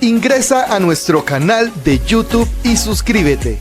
Ingresa a nuestro canal de YouTube y suscríbete.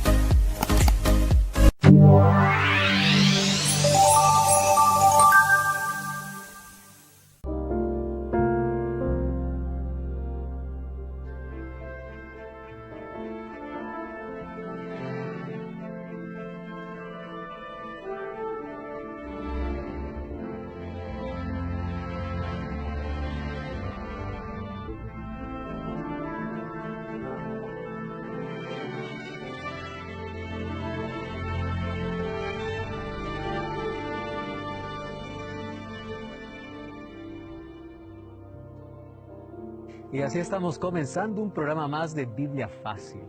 Y así estamos comenzando un programa más de Biblia Fácil.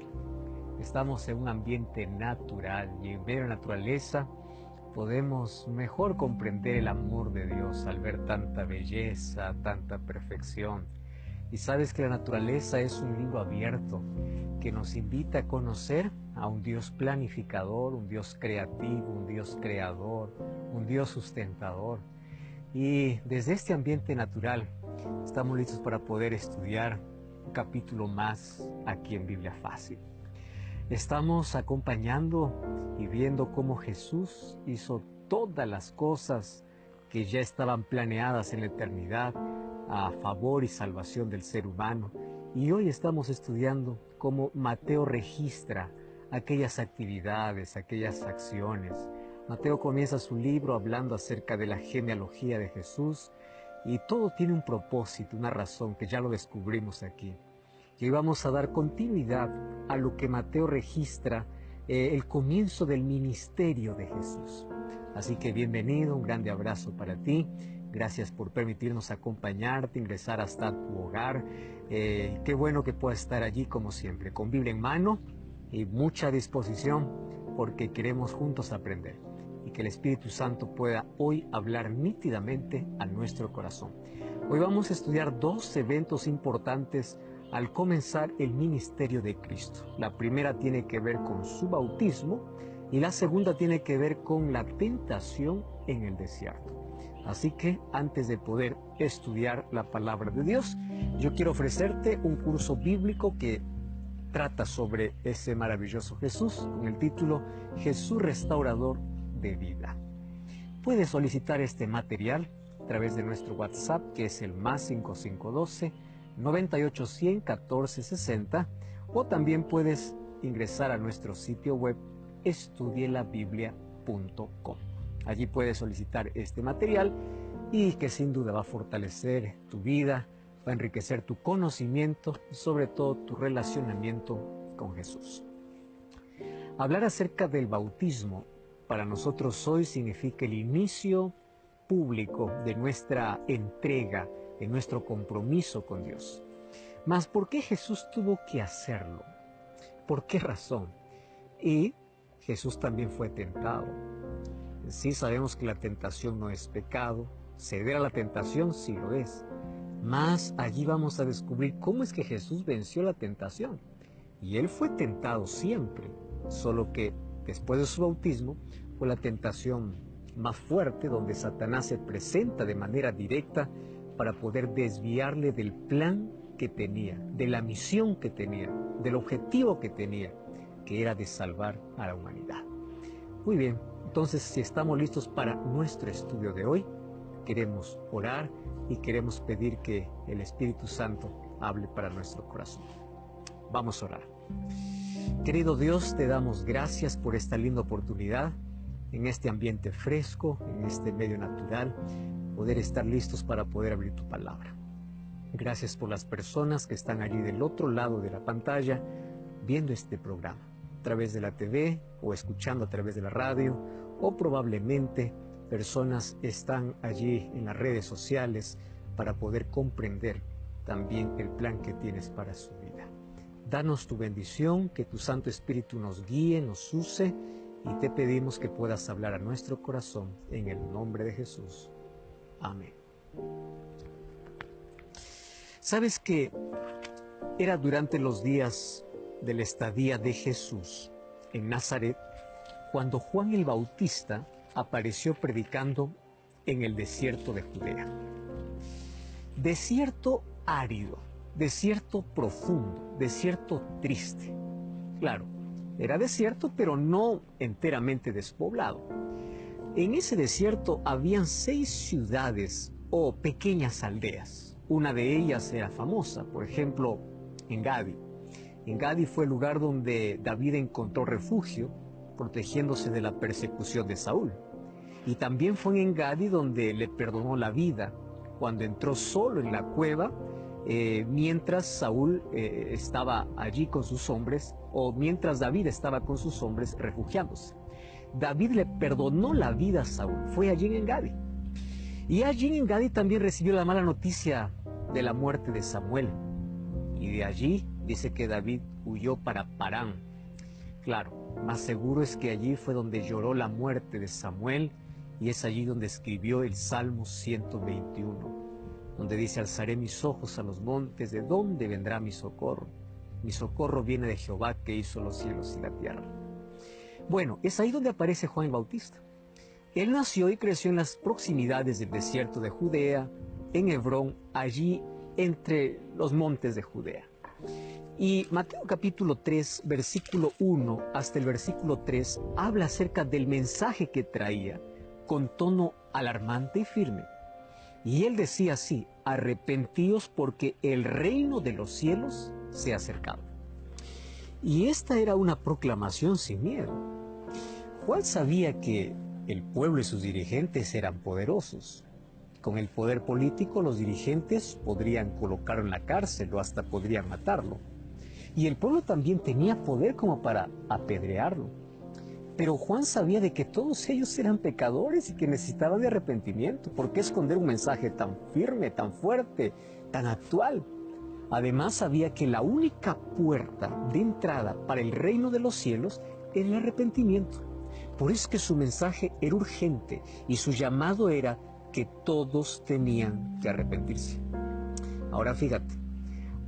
Estamos en un ambiente natural y en medio de la naturaleza podemos mejor comprender el amor de Dios al ver tanta belleza, tanta perfección. Y sabes que la naturaleza es un libro abierto que nos invita a conocer a un Dios planificador, un Dios creativo, un Dios creador, un Dios sustentador. Y desde este ambiente natural estamos listos para poder estudiar un capítulo más aquí en Biblia Fácil. Estamos acompañando y viendo cómo Jesús hizo todas las cosas que ya estaban planeadas en la eternidad a favor y salvación del ser humano. Y hoy estamos estudiando cómo Mateo registra aquellas actividades, aquellas acciones. Mateo comienza su libro hablando acerca de la genealogía de Jesús y todo tiene un propósito, una razón que ya lo descubrimos aquí. Y hoy vamos a dar continuidad a lo que Mateo registra, el comienzo del ministerio de Jesús. Así que bienvenido, un grande abrazo para ti. Gracias por permitirnos acompañarte, ingresar hasta tu hogar. Qué bueno que puedas estar allí como siempre, con Biblia en mano y mucha disposición, porque queremos juntos aprender. Y que el Espíritu Santo pueda hoy hablar nítidamente a nuestro corazón. Hoy vamos a estudiar dos eventos importantes al comenzar el ministerio de Cristo. La primera tiene que ver con su bautismo y la segunda tiene que ver con la tentación en el desierto. Así que antes de poder estudiar la palabra de Dios, yo quiero ofrecerte un curso bíblico que trata sobre ese maravilloso Jesús con el título Jesús Restaurador de Vida. Puedes solicitar este material a través de nuestro WhatsApp, que es el más 5512 9810 1460, o también puedes ingresar a nuestro sitio web estudielabiblia.com. Allí puedes solicitar este material y que sin duda va a fortalecer tu vida, va a enriquecer tu conocimiento y sobre todo tu relacionamiento con Jesús. Hablar acerca del bautismo para nosotros hoy significa el inicio público de nuestra entrega, de nuestro compromiso con Dios. Mas, ¿por qué Jesús tuvo que hacerlo? ¿Por qué razón? Y Jesús también fue tentado. Sí, sabemos que la tentación no es pecado, ceder a la tentación sí lo es. Mas allí vamos a descubrir cómo es que Jesús venció la tentación. Y Él fue tentado siempre, solo que después de su bautismo fue la tentación más fuerte, donde Satanás se presenta de manera directa para poder desviarle del plan que tenía, de la misión que tenía, del objetivo que tenía, que era de salvar a la humanidad. Muy bien, entonces si estamos listos para nuestro estudio de hoy, queremos orar y queremos pedir que el Espíritu Santo hable para nuestro corazón. Vamos a orar. Querido Dios, te damos gracias por esta linda oportunidad, en este ambiente fresco, en este medio natural, poder estar listos para poder abrir tu palabra. Gracias por las personas que están allí del otro lado de la pantalla, viendo este programa, a través de la TV o escuchando a través de la radio, o probablemente personas están allí en las redes sociales para poder comprender también el plan que tienes para su vida. Danos tu bendición, que tu Santo Espíritu nos guíe, nos use, y te pedimos que puedas hablar a nuestro corazón en el nombre de Jesús. Amén. ¿Sabes que era durante los días de la estadía de Jesús en Nazaret cuando Juan el Bautista apareció predicando en el desierto de Judea? Desierto árido, desierto profundo, desierto triste. Claro, era desierto, pero no enteramente despoblado. En ese desierto habían 6 ciudades o pequeñas aldeas. Una de ellas era famosa, por ejemplo, Engadi. Engadi fue el lugar donde David encontró refugio, protegiéndose de la persecución de Saúl. Y también fue en Engadi donde le perdonó la vida, cuando entró solo en la cueva, mientras Saúl estaba allí con sus hombres, o mientras David estaba con sus hombres refugiándose. David le perdonó la vida a Saúl, fue allí en Engadi. Y allí en Engadi también recibió la mala noticia de la muerte de Samuel. Y de allí dice que David huyó para Parán. Claro, más seguro es que allí fue donde lloró la muerte de Samuel, y es allí donde escribió el Salmo 121, donde dice: alzaré mis ojos a los montes, ¿de dónde vendrá mi socorro? Mi socorro viene de Jehová, que hizo los cielos y la tierra. Bueno, es ahí donde aparece Juan el Bautista. Él nació y creció en las proximidades del desierto de Judea, en Hebrón, allí entre los montes de Judea. Y Mateo capítulo 3, versículo 1 hasta el versículo 3, habla acerca del mensaje que traía, con tono alarmante y firme. Y él decía así: arrepentíos porque el reino de los cielos se ha acercado. Y esta era una proclamación sin miedo. Juan sabía que el pueblo y sus dirigentes eran poderosos. Con el poder político, los dirigentes podrían colocarlo en la cárcel o hasta podrían matarlo. Y el pueblo también tenía poder como para apedrearlo. Pero Juan sabía de que todos ellos eran pecadores y que necesitaban de arrepentimiento. ¿Por qué esconder un mensaje tan firme, tan fuerte, tan actual? Además sabía que la única puerta de entrada para el reino de los cielos era el arrepentimiento. Por eso es que su mensaje era urgente y su llamado era que todos tenían que arrepentirse. Ahora fíjate,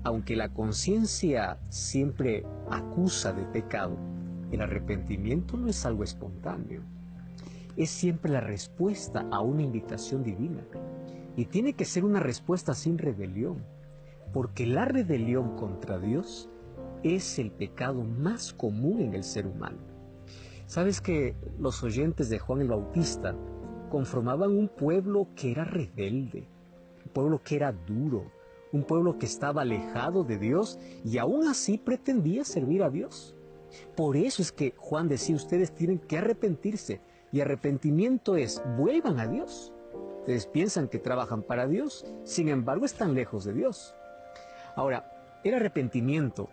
aunque la conciencia siempre acusa de pecado, el arrepentimiento no es algo espontáneo. Es siempre la respuesta a una invitación divina. Y tiene que ser una respuesta sin rebelión, porque la rebelión contra Dios es el pecado más común en el ser humano. ¿Sabes que los oyentes de Juan el Bautista conformaban un pueblo que era rebelde, un pueblo que era duro, un pueblo que estaba alejado de Dios y aún así pretendía servir a Dios? Por eso es que Juan decía: ustedes tienen que arrepentirse, y arrepentimiento es: vuelvan a Dios. Ustedes piensan que trabajan para Dios, sin embargo están lejos de Dios. Ahora, el arrepentimiento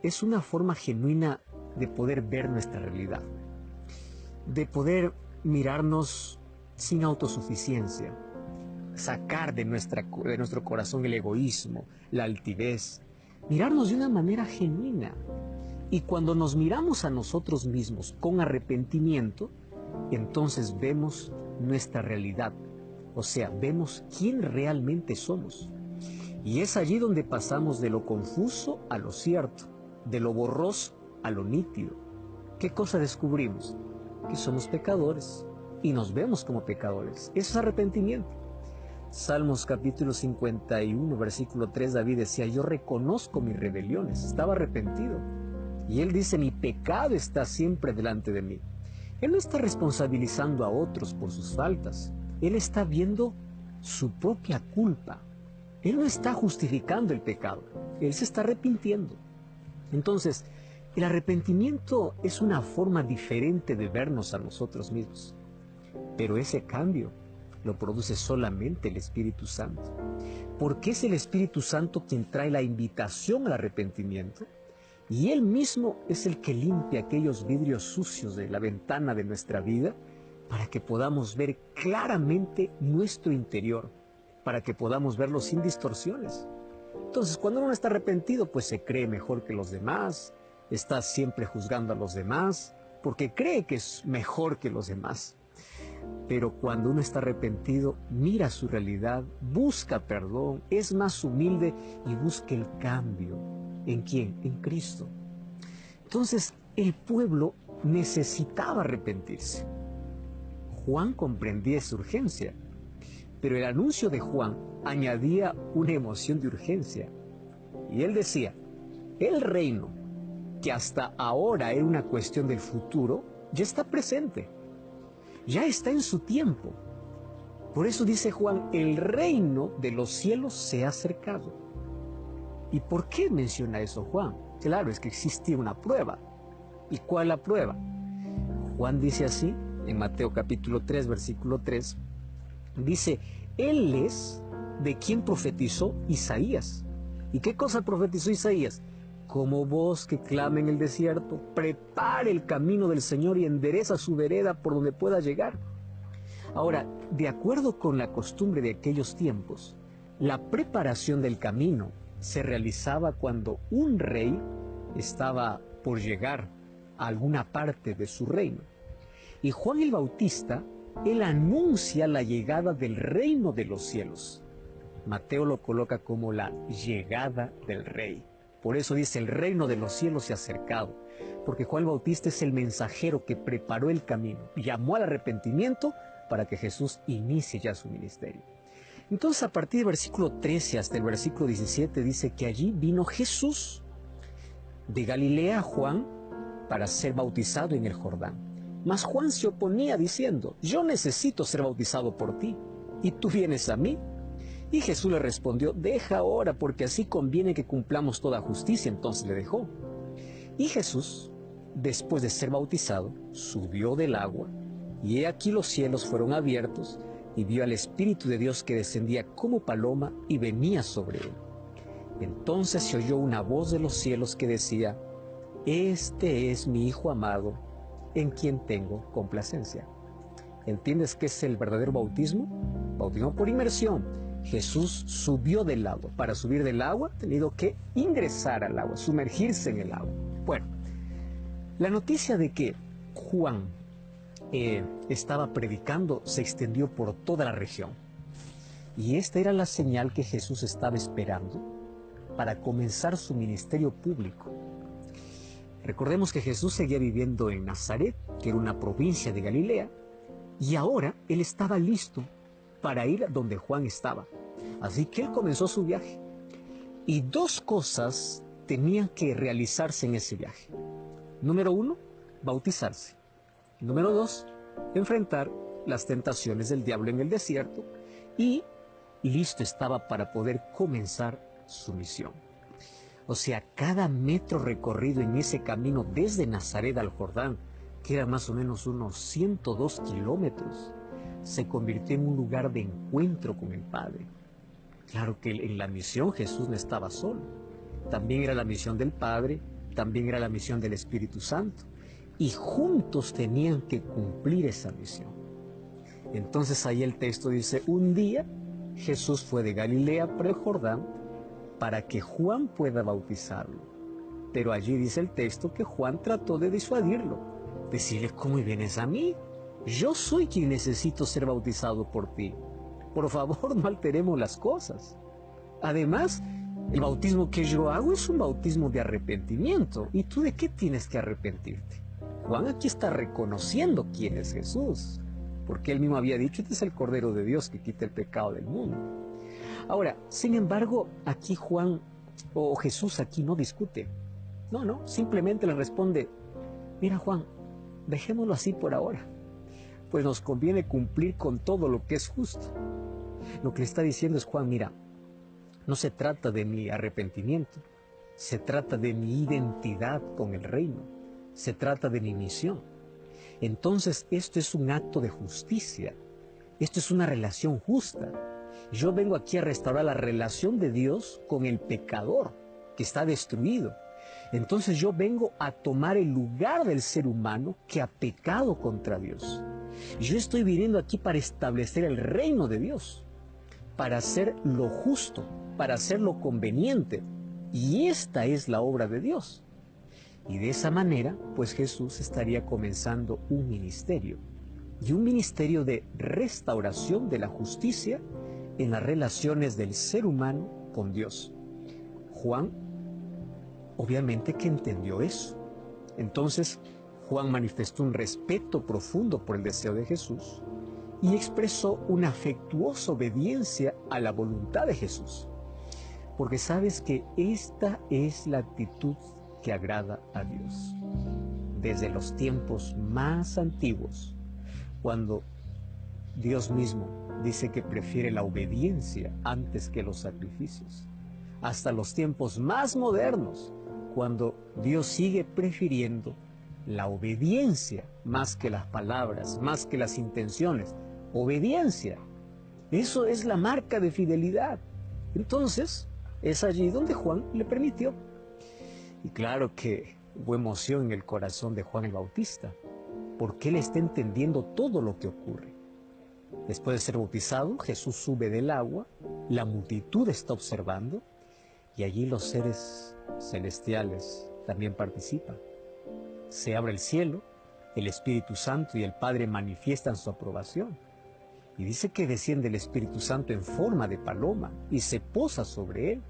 es una forma genuina de poder ver nuestra realidad, de poder mirarnos sin autosuficiencia, sacar de nuestro corazón el egoísmo, la altivez, mirarnos de una manera genuina. Y cuando nos miramos a nosotros mismos con arrepentimiento, entonces vemos nuestra realidad, o sea, vemos quién realmente somos. Y es allí donde pasamos de lo confuso a lo cierto, de lo borroso a lo nítido. ¿Qué cosa descubrimos? Que somos pecadores y nos vemos como pecadores. Eso es arrepentimiento. Salmos capítulo 51, versículo 3, David decía: yo reconozco mis rebeliones, estaba arrepentido. Y él dice: mi pecado está siempre delante de mí. Él no está responsabilizando a otros por sus faltas. Él está viendo su propia culpa. Él no está justificando el pecado. Él se está arrepintiendo. Entonces, el arrepentimiento es una forma diferente de vernos a nosotros mismos. Pero ese cambio lo produce solamente el Espíritu Santo. Porque es el Espíritu Santo quien trae la invitación al arrepentimiento. Y Él mismo es el que limpia aquellos vidrios sucios de la ventana de nuestra vida para que podamos ver claramente nuestro interior, para que podamos verlo sin distorsiones. Entonces, cuando uno está arrepentido, pues se cree mejor que los demás, está siempre juzgando a los demás, porque cree que es mejor que los demás. Pero cuando uno está arrepentido, mira su realidad, busca perdón, es más humilde y busca el cambio. ¿En quién? En Cristo. Entonces, el pueblo necesitaba arrepentirse. Juan comprendía esa urgencia, pero el anuncio de Juan añadía una emoción de urgencia. Y él decía, el reino, que hasta ahora era una cuestión del futuro, ya está presente, ya está en su tiempo. Por eso dice Juan, el reino de los cielos se ha acercado. ¿Y por qué menciona eso Juan? Claro, es que existía una prueba. ¿Y cuál es la prueba? Juan dice así, en Mateo capítulo 3, versículo 3, dice, Él es de quien profetizó Isaías. ¿Y qué cosa profetizó Isaías? Como voz que clama en el desierto, prepare el camino del Señor y endereza su vereda por donde pueda llegar. Ahora, de acuerdo con la costumbre de aquellos tiempos, la preparación del camino se realizaba cuando un rey estaba por llegar a alguna parte de su reino. Y Juan el Bautista, él anuncia la llegada del reino de los cielos. Mateo lo coloca como la llegada del rey. Por eso dice, el reino de los cielos se ha acercado, porque Juan el Bautista es el mensajero que preparó el camino, llamó al arrepentimiento para que Jesús inicie ya su ministerio. Entonces, a partir del versículo 13 hasta el versículo 17 dice que allí vino Jesús de Galilea a Juan para ser bautizado en el Jordán. Mas Juan se oponía diciendo, yo necesito ser bautizado por ti, ¿y tú vienes a mí? Y Jesús le respondió, deja ahora, porque así conviene que cumplamos toda justicia. Entonces le dejó. Y Jesús, después de ser bautizado, subió del agua, y he aquí los cielos fueron abiertos, y vio al Espíritu de Dios que descendía como paloma y venía sobre él. Entonces se oyó una voz de los cielos que decía, este es mi Hijo amado, en quien tengo complacencia. ¿Entiendes qué es el verdadero bautismo? Bautismo por inmersión. Jesús subió del agua. Para subir del agua, ha tenido que ingresar al agua, sumergirse en el agua. Bueno, la noticia de que Juan estaba predicando se extendió por toda la región. Y esta era la señal que Jesús estaba esperando para comenzar su ministerio público. Recordemos que Jesús seguía viviendo en Nazaret, que era una provincia de Galilea, y ahora él estaba listo para ir donde Juan estaba. Así que él comenzó su viaje. Y dos cosas tenían que realizarse en ese viaje. Número 1, bautizarse. Número 2, enfrentar las tentaciones del diablo en el desierto. Y listo estaba para poder comenzar su misión. O sea, cada metro recorrido en ese camino desde Nazaret al Jordán, que era más o menos unos 102 kilómetros, se convirtió en un lugar de encuentro con el Padre. Claro que en la misión Jesús no estaba solo. También era la misión del Padre, también era la misión del Espíritu Santo. Y juntos tenían que cumplir esa misión. Entonces ahí el texto dice, un día Jesús fue de Galilea para el Jordán para que Juan pueda bautizarlo. Pero allí dice el texto que Juan trató de disuadirlo, decirle, ¿cómo vienes a mí? Yo soy quien necesito ser bautizado por ti. Por favor, no alteremos las cosas. Además, el bautismo que yo hago es un bautismo de arrepentimiento. ¿Y tú de qué tienes que arrepentirte? Juan aquí está reconociendo quién es Jesús, porque él mismo había dicho, este es el Cordero de Dios que quita el pecado del mundo. Ahora, sin embargo, aquí Juan o Jesús aquí no discute. No, simplemente le responde, mira Juan, dejémoslo así por ahora, pues nos conviene cumplir con todo lo que es justo. Lo que le está diciendo es, Juan, mira, no se trata de mi arrepentimiento, se trata de mi identidad con el reino, se trata de mi misión. Entonces esto es un acto de justicia, esto es una relación justa. Yo vengo aquí a restaurar la relación de Dios con el pecador que está destruido. Entonces yo vengo a tomar el lugar del ser humano que ha pecado contra Dios. Yo estoy viniendo aquí para establecer el reino de Dios, para hacer lo justo, para hacer lo conveniente. Y esta es la obra de Dios. Y de esa manera, pues Jesús estaría comenzando un ministerio. Y un ministerio de restauración de la justicia en las relaciones del ser humano con Dios. Juan, obviamente que entendió eso. Entonces, Juan manifestó un respeto profundo por el deseo de Jesús y expresó una afectuosa obediencia a la voluntad de Jesús. porque sabes que esta es la actitud que agrada a Dios. Desde los tiempos más antiguos, cuando Dios mismo dice que prefiere la obediencia antes que los sacrificios, hasta los tiempos más modernos, cuando Dios sigue prefiriendo la obediencia más que las palabras, más que las intenciones. Obediencia. Eso es la marca de fidelidad. Entonces, es allí donde Juan le permitió. Y claro que hubo emoción en el corazón de Juan el Bautista, porque él está entendiendo todo lo que ocurre. Después de ser bautizado, Jesús sube del agua, la multitud está observando, y allí los seres celestiales también participan. Se abre el cielo, el Espíritu Santo y el Padre manifiestan su aprobación. Y dice que desciende el Espíritu Santo en forma de paloma y se posa sobre él.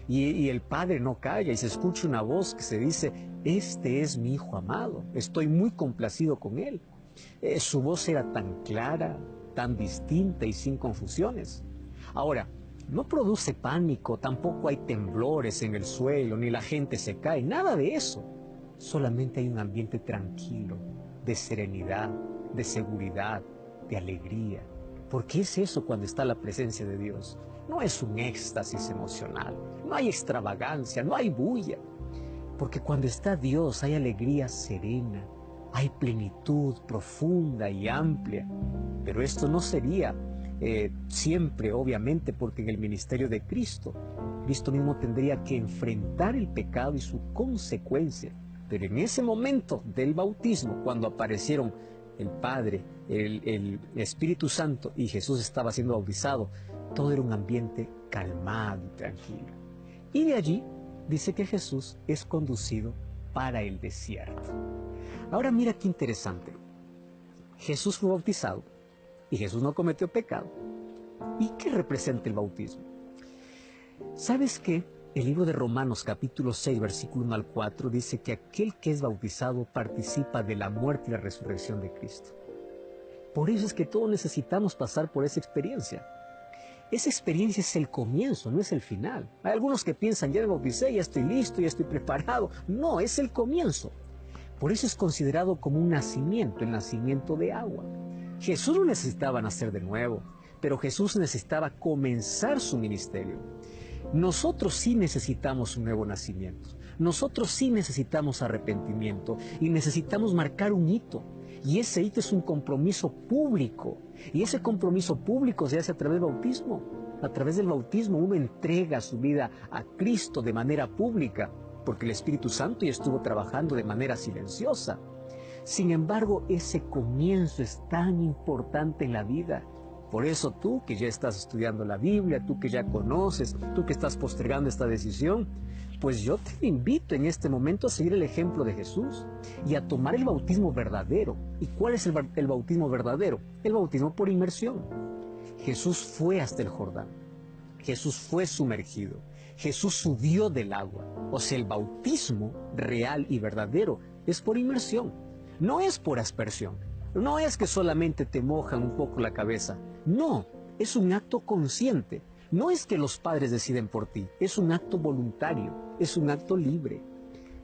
Y el Padre no calla y se escucha una voz que se dice: este es mi Hijo amado, estoy muy complacido con él. Su voz era tan clara, tan distinta y sin confusiones. Ahora, no produce pánico, tampoco hay temblores en el suelo, ni la gente se cae, nada de eso. Solamente hay un ambiente tranquilo, de serenidad, de seguridad, de alegría. Porque es eso cuando está la presencia de Dios. No es un éxtasis emocional, no hay extravagancia, no hay bulla. Porque cuando está Dios hay alegría serena, hay plenitud profunda y amplia. Pero esto no sería siempre, obviamente, porque en el ministerio de Cristo, Cristo mismo tendría que enfrentar el pecado y su consecuencia. Pero en ese momento del bautismo, cuando aparecieron el Padre, el Espíritu Santo y Jesús estaba siendo bautizado, todo era un ambiente calmado y tranquilo. Y de allí dice que Jesús es conducido para el desierto. Ahora mira qué interesante. Jesús fue bautizado y Jesús no cometió pecado. ¿Y qué representa el bautismo? ¿Sabes qué? El libro de Romanos capítulo 6, versículo 1 al 4 dice que aquel que es bautizado participa de la muerte y la resurrección de Cristo. Por eso es que todos necesitamos pasar por esa experiencia. Esa experiencia es el comienzo, no es el final. Hay algunos que piensan: ya me bauticé, ya estoy listo, ya estoy preparado. No, es el comienzo. Por eso es considerado como un nacimiento, el nacimiento de agua. Jesús no necesitaba nacer de nuevo, pero Jesús necesitaba comenzar su ministerio. Nosotros sí necesitamos un nuevo nacimiento. Nosotros sí necesitamos arrepentimiento y necesitamos marcar un hito. Y ese hito es un compromiso público. Y ese compromiso público se hace a través del bautismo. A través del bautismo uno entrega su vida a Cristo de manera pública, porque el Espíritu Santo ya estuvo trabajando de manera silenciosa. Sin embargo, ese comienzo es tan importante en la vida. Por eso tú que ya estás estudiando la Biblia, tú que ya conoces, tú que estás postergando esta decisión, pues yo te invito en este momento a seguir el ejemplo de Jesús y a tomar el bautismo verdadero. ¿Y cuál es el bautismo verdadero? El bautismo por inmersión. Jesús fue hasta el Jordán. Jesús fue sumergido. Jesús subió del agua. O sea, el bautismo real y verdadero es por inmersión. No es por aspersión. No es que solamente te mojan un poco la cabeza. No, es un acto consciente. No es que los padres deciden por ti. Es un acto voluntario. Es un acto libre.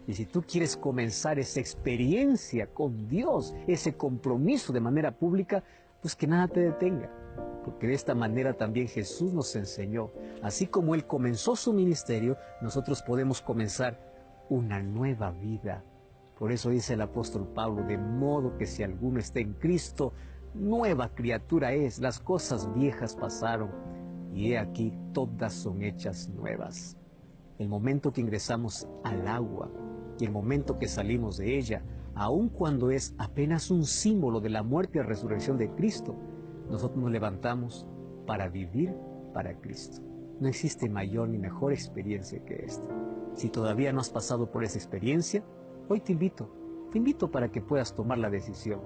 Y si tú quieres comenzar esa experiencia con Dios, ese compromiso de manera pública, pues que nada te detenga. Porque de esta manera también Jesús nos enseñó. Así como Él comenzó su ministerio, nosotros podemos comenzar una nueva vida. Por eso dice el apóstol Pablo: de modo que si alguno está en Cristo, nueva criatura es. Las cosas viejas pasaron y he aquí todas son hechas nuevas. El momento que ingresamos al agua y el momento que salimos de ella, aun cuando es apenas un símbolo de la muerte y resurrección de Cristo, nosotros nos levantamos para vivir para Cristo. No existe mayor ni mejor experiencia que esta. Si todavía no has pasado por esa experiencia, hoy te invito para que puedas tomar la decisión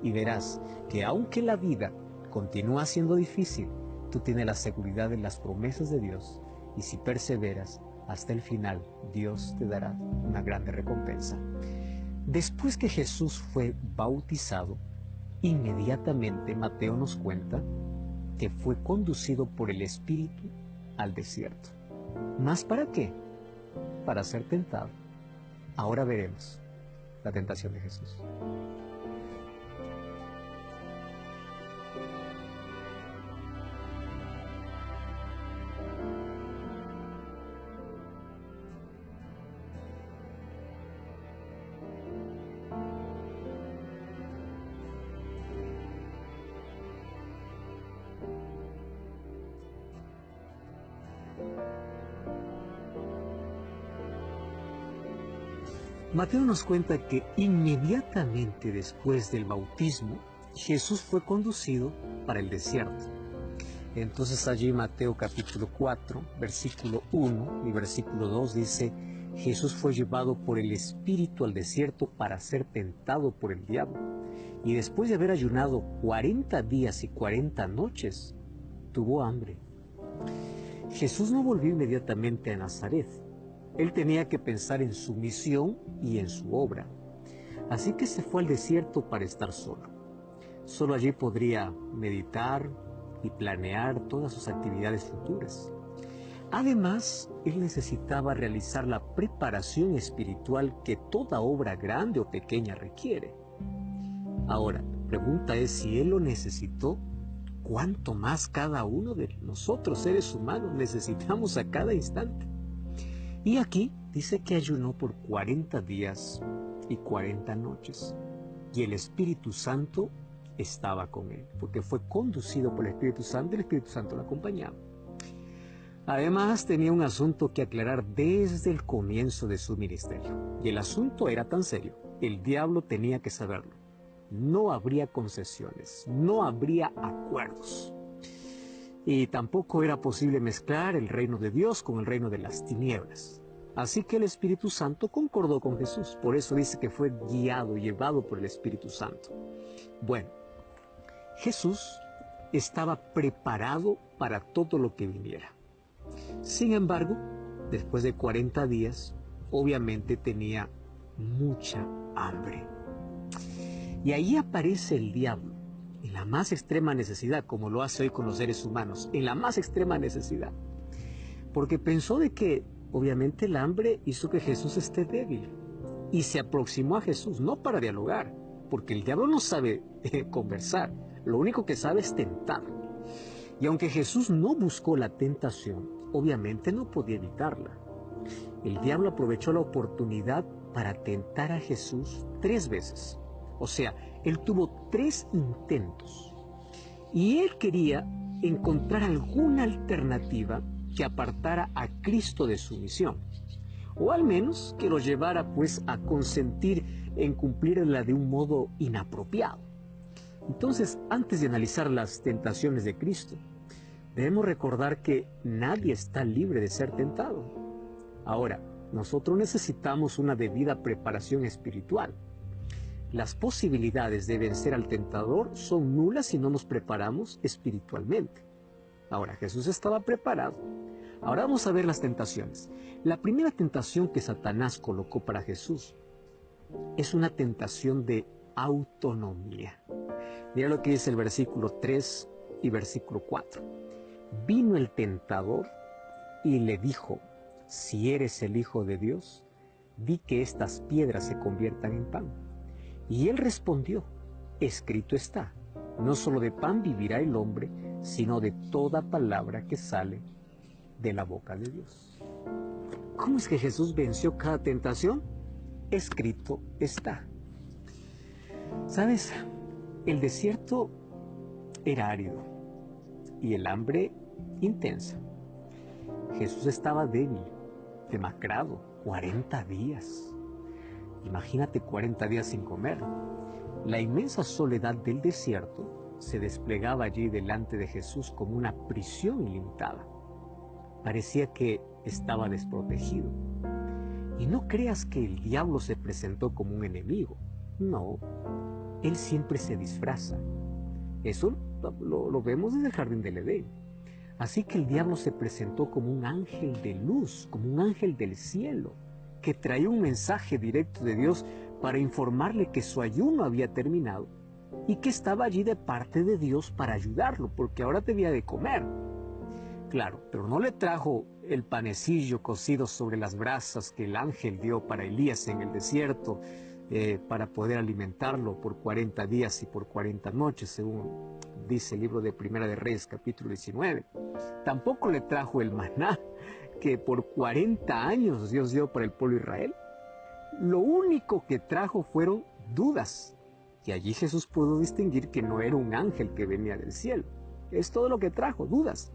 y verás que aunque la vida continúa siendo difícil, tú tienes la seguridad de las promesas de Dios y si perseveras hasta el final, Dios te dará una grande recompensa. Después que Jesús fue bautizado, inmediatamente Mateo nos cuenta que fue conducido por el Espíritu al desierto. ¿Más para qué? Para ser tentado. Ahora veremos la tentación de Jesús. Mateo nos cuenta que inmediatamente después del bautismo, Jesús fue conducido para el desierto. Entonces allí Mateo capítulo 4, versículo 1 y versículo 2 dice, Jesús fue llevado por el Espíritu al desierto para ser tentado por el diablo. Y después de haber ayunado 40 días y 40 noches, tuvo hambre. Jesús no volvió inmediatamente a Nazaret. Él tenía que pensar en su misión y en su obra. Así que se fue al desierto para estar solo. Solo allí podría meditar y planear todas sus actividades futuras. Además, él necesitaba realizar la preparación espiritual que toda obra grande o pequeña requiere. Ahora, la pregunta es si él lo necesitó, ¿cuánto más cada uno de nosotros, seres humanos, necesitamos a cada instante? Y aquí dice que ayunó por 40 días y 40 noches. Y el Espíritu Santo estaba con él, porque fue conducido por el Espíritu Santo y el Espíritu Santo lo acompañaba. Además, tenía un asunto que aclarar desde el comienzo de su ministerio. Y el asunto era tan serio, el diablo tenía que saberlo. No habría concesiones, no habría acuerdos. Y tampoco era posible mezclar el reino de Dios con el reino de las tinieblas. Así que el Espíritu Santo concordó con Jesús. Por eso dice que fue guiado, llevado por el Espíritu Santo. Bueno, Jesús estaba preparado para todo lo que viniera. Sin embargo, después de 40 días, obviamente tenía mucha hambre. Y ahí aparece el diablo, en la más extrema necesidad, como lo hace hoy con los seres humanos, en la más extrema necesidad. Porque pensó de que, obviamente, el hambre hizo que Jesús esté débil. Y se aproximó a Jesús, no para dialogar, porque el diablo no sabe conversar, lo único que sabe es tentar. Y aunque Jesús no buscó la tentación, obviamente no podía evitarla. El diablo aprovechó la oportunidad para tentar a Jesús 3 veces. O sea, él tuvo 3 intentos. Y él quería encontrar alguna alternativa que apartara a Cristo de su misión. O al menos que lo llevara pues a consentir en cumplirla de un modo inapropiado. Entonces, antes de analizar las tentaciones de Cristo, debemos recordar que nadie está libre de ser tentado. Ahora, nosotros necesitamos una debida preparación espiritual. Las posibilidades de vencer al tentador son nulas si no nos preparamos espiritualmente. Ahora, Jesús estaba preparado. Ahora vamos a ver las tentaciones. La primera tentación que Satanás colocó para Jesús es una tentación de autonomía. Mira lo que dice el versículo 3 y versículo 4. Vino el tentador y le dijo, si eres el Hijo de Dios, di que estas piedras se conviertan en pan. Y él respondió, escrito está, no solo de pan vivirá el hombre, sino de toda palabra que sale de la boca de Dios. ¿Cómo es que Jesús venció cada tentación? Escrito está. ¿Sabes? El desierto era árido y el hambre intensa. Jesús estaba débil, demacrado, 40 días. Imagínate 40 días sin comer. La inmensa soledad del desierto se desplegaba allí delante de Jesús como una prisión ilimitada. Parecía que estaba desprotegido. Y no creas que el diablo se presentó como un enemigo. No, él siempre se disfraza. Eso lo vemos desde el jardín del Edén. Así que el diablo se presentó como un ángel de luz, como un ángel del cielo, que traía un mensaje directo de Dios para informarle que su ayuno había terminado y que estaba allí de parte de Dios para ayudarlo, porque ahora tenía de comer. Claro, pero no le trajo el panecillo cocido sobre las brasas que el ángel dio para Elías en el desierto, para poder alimentarlo por 40 días y por 40 noches, según dice el libro de Primera de Reyes, capítulo 19. Tampoco le trajo el maná que por 40 años Dios dio para el pueblo de Israel. Lo único que trajo fueron dudas. Y allí Jesús pudo distinguir que no era un ángel que venía del cielo. Es todo lo que trajo, dudas.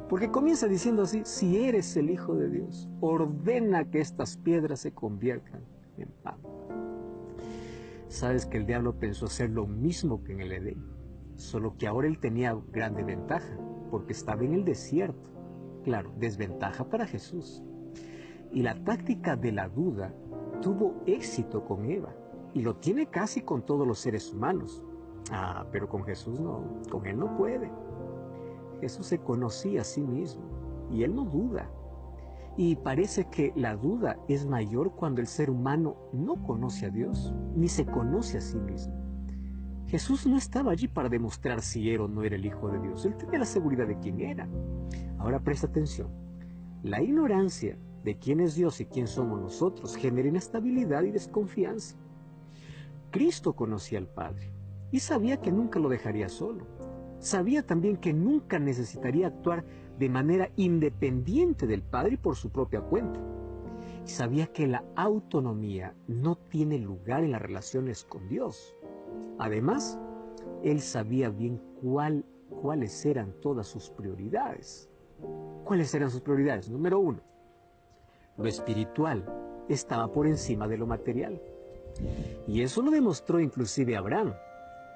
Porque comienza diciendo así: si eres el Hijo de Dios, ordena que estas piedras se conviertan en pan. Sabes que el diablo pensó hacer lo mismo que en el Edén, solo que ahora él tenía grande ventaja, porque estaba en el desierto. Claro, desventaja para Jesús. Y la táctica de la duda tuvo éxito con Eva, y lo tiene casi con todos los seres humanos. Pero con Jesús no, con él no puede. Jesús se conocía a sí mismo, y él no duda. Y parece que la duda es mayor cuando el ser humano no conoce a Dios, ni se conoce a sí mismo. Jesús no estaba allí para demostrar si era o no era el Hijo de Dios. Él tenía la seguridad de quién era. Ahora presta atención. La ignorancia de quién es Dios y quién somos nosotros genera inestabilidad y desconfianza. Cristo conocía al Padre y sabía que nunca lo dejaría solo. Sabía también que nunca necesitaría actuar de manera independiente del Padre y por su propia cuenta. Y sabía que la autonomía no tiene lugar en las relaciones con Dios. Además, él sabía bien cuáles eran todas sus prioridades. ¿Cuáles eran sus prioridades? Número 1, lo espiritual estaba por encima de lo material. Y eso lo demostró inclusive Abraham,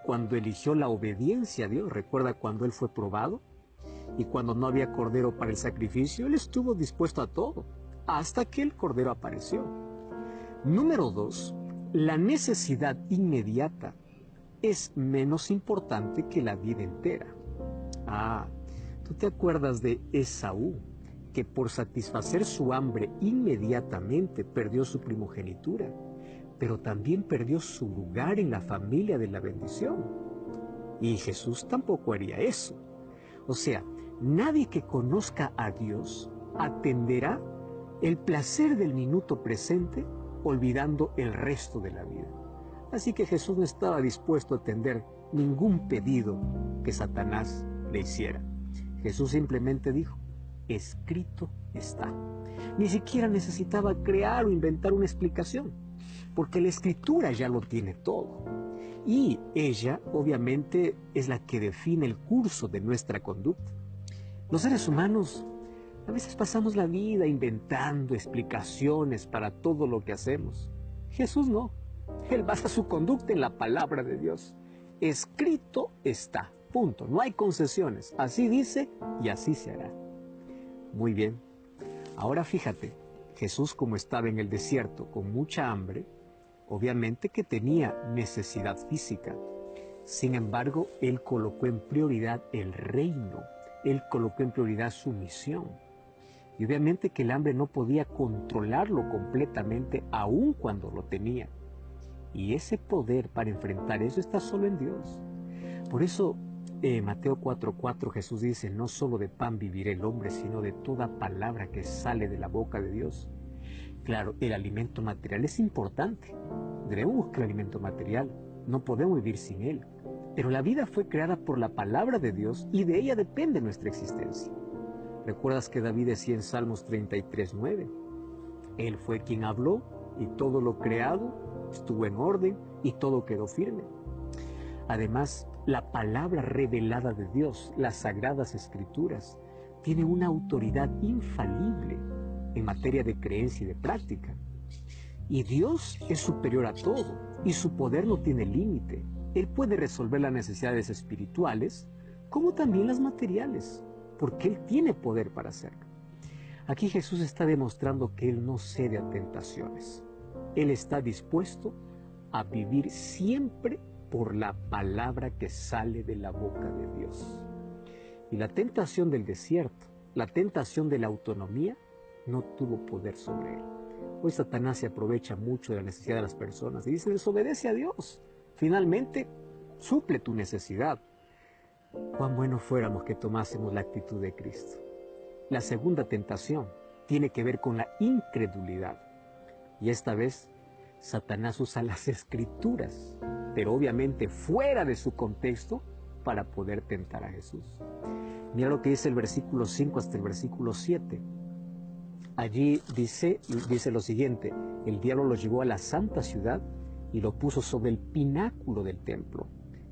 cuando eligió la obediencia a Dios. Recuerda cuando él fue probado y cuando no había cordero para el sacrificio, él estuvo dispuesto a todo, hasta que el cordero apareció. Número 2, la necesidad inmediata es menos importante que la vida entera. ¿Tú te acuerdas de Esaú, que por satisfacer su hambre inmediatamente perdió su primogenitura, pero también perdió su lugar en la familia de la bendición? Y Jesús tampoco haría eso. O sea, nadie que conozca a Dios atenderá el placer del minuto presente olvidando el resto de la vida. Así que Jesús no estaba dispuesto a atender ningún pedido que Satanás le hiciera. Jesús simplemente dijo: escrito está. Ni siquiera necesitaba crear o inventar una explicación, porque la Escritura ya lo tiene todo. Y ella, obviamente, es la que define el curso de nuestra conducta. Los seres humanos a veces pasamos la vida inventando explicaciones para todo lo que hacemos. Jesús no. Él basa su conducta en la palabra de Dios. Escrito está. Punto. No hay concesiones. Así dice y así se hará. Muy bien. Ahora fíjate, Jesús, como estaba en el desierto con mucha hambre, obviamente que tenía necesidad física. Sin embargo, él colocó en prioridad el reino. Él colocó en prioridad su misión. Y obviamente que el hambre no podía controlarlo completamente, aun cuando lo tenía. Y ese poder para enfrentar eso está solo en Dios. Por eso, Mateo 4:4, Jesús dice: no solo de pan vivirá el hombre, sino de toda palabra que sale de la boca de Dios. Claro, el alimento material es importante. Debemos buscar el alimento material. No podemos vivir sin él. Pero la vida fue creada por la palabra de Dios y de ella depende nuestra existencia. ¿Recuerdas que David decía en Salmos 33:9? Él fue quien habló y todo lo creado estuvo en orden y todo quedó firme. Además, la palabra revelada de Dios, las sagradas escrituras, tiene una autoridad infalible en materia de creencia y de práctica. Y Dios es superior a todo y su poder no tiene límite. Él puede resolver las necesidades espirituales como también las materiales, porque Él tiene poder para hacerlo. Aquí Jesús está demostrando que Él no cede a tentaciones. Él está dispuesto a vivir siempre por la palabra que sale de la boca de Dios. Y la tentación del desierto, la tentación de la autonomía, no tuvo poder sobre Él. Hoy Satanás se aprovecha mucho de la necesidad de las personas y dice: desobedece a Dios. Finalmente, suple tu necesidad. Cuán bueno fuéramos que tomásemos la actitud de Cristo. la segunda tentación tiene que ver con la incredulidad. Y esta vez Satanás usa las Escrituras, pero obviamente fuera de su contexto, para poder tentar a Jesús. Mira lo que dice el versículo 5 hasta el versículo 7. Allí dice lo siguiente: el diablo lo llevó a la santa ciudad y lo puso sobre el pináculo del templo.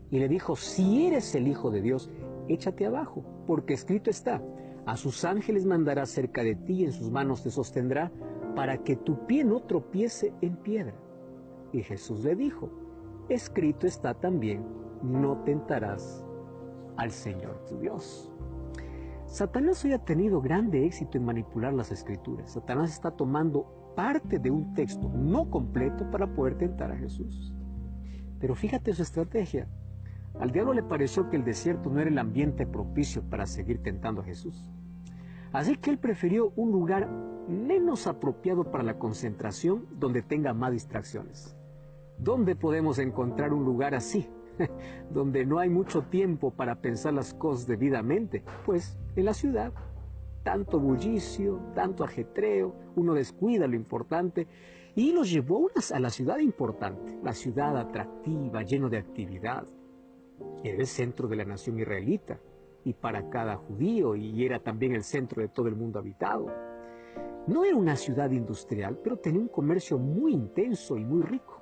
Y le dijo: si eres el Hijo de Dios, échate abajo, porque escrito está: a sus ángeles mandará cerca de ti y en sus manos te sostendrá, para que tu pie no tropiece en piedra. Y Jesús le dijo: escrito está también: no tentarás al Señor tu Dios. Satanás hoy ha tenido grande éxito en manipular las Escrituras. Satanás está tomando parte de un texto no completo para poder tentar a Jesús. Pero fíjate su estrategia. Al diablo le pareció que el desierto no era el ambiente propicio para seguir tentando a Jesús. Así que él prefirió un lugar menos apropiado para la concentración, donde tenga más distracciones. ¿Dónde podemos encontrar un lugar así? Donde no hay mucho tiempo para pensar las cosas debidamente. Pues en la ciudad. Tanto bullicio, tanto ajetreo, uno descuida lo importante. Y los llevó a la ciudad importante, la ciudad atractiva, lleno de actividad. Era el centro de la nación israelita, y para cada judío, y era también el centro de todo el mundo habitado. No era una ciudad industrial, pero tenía un comercio muy intenso y muy rico.